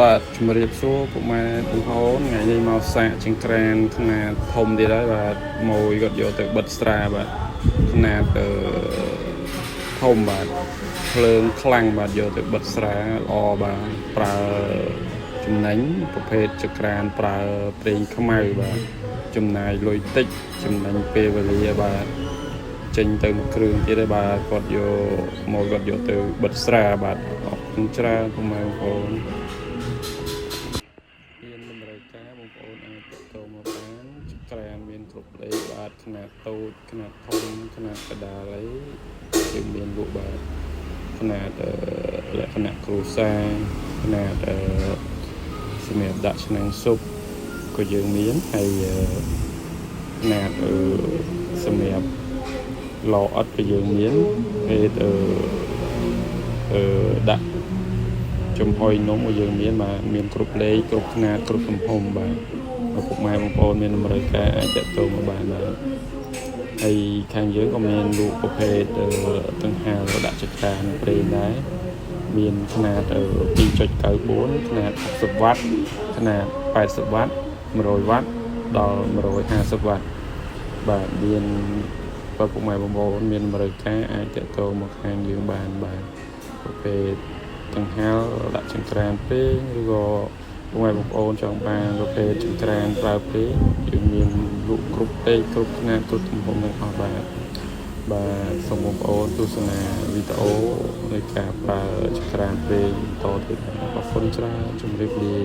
បាទជំរាបសួរពុកម៉ែបងប្អូនថ្ងៃនេះមកសាកចង្ក្រានຂະຫນាតធំទៀតហើយបាទមួយគាត់យកទៅបិទស្រាបាទຂະຫນាតធំបាទភ្លើងខ្លាំងបាទយកទៅបិទស្រាល្អបាទប្រើចំណេញប្រភេទចង្ក្រានប្រើប្រេងខ្មៅបាទចំណាយលុយតិចចំណេញពេលវេលាបាទចេញទៅគ្រឿងទៀតហើយបាទគាត់យកទៅបិទស្រាបាទអរគុណច្រើនពុកម៉ែបងប្អូនមានតម្រូវការបងប្អូនអាចទាក់ទងមកបានចង្ក្រានមានគ្រប់លេខបាទຂະຫນាតតូចຂະຫນាតធំຂະຫນាតកដាលអីយើងមានលក់បាទຂະຫນាតលក្ខណៈគ្រួសារຂະຫນាតសម្រាប់ដាក់ឆ្នាំងស៊ុបក៏យើងមានហើយຂະຫນាតសម្រាប់ឡអិតក៏យើងមានពេលដាក់ចំហុយនំក៏យើងមានបាទមានគ្រប់លេខគ្រប់ຂະຫນាតគ្រប់ទំហំបាទពុកម៉ែបងប្អូនមានតម្រូវការអាចទាក់ទងមកបានបាទហើយខាងយើងក៏មានលក់ប្រភេទដង្ហាលដាក់ចង្ក្រានប្រេងដែរមានຂະຫນាត 2.94 ຂະຫນាត60វ៉ាត់ຂະຫນាត80វ៉ាត់100វ៉ាត់ដល់150វ៉ាត់បាទមានពុកម៉ែបងប្អូនមានតម្រូវការអាចទាក់ទងមកខាងយើងបានបាទប្រភេទដង្ហាលដាក់ចង្ក្រានពេងឬក៏ពុកម៉ែបងប្អូនចង់បានប្រភេទចង្ក្រានប្រើពេងយើងមានលក់គ្រប់ពេងគ្រប់ຂະຫນាតគ្រប់ទំហំទាំងអស់បាទសូមបងប្អូនទស្សនាវីដេអូនៃការប្រើចង្ក្រានពេងតទៀតអរគុណច្រើនជម្រាបលា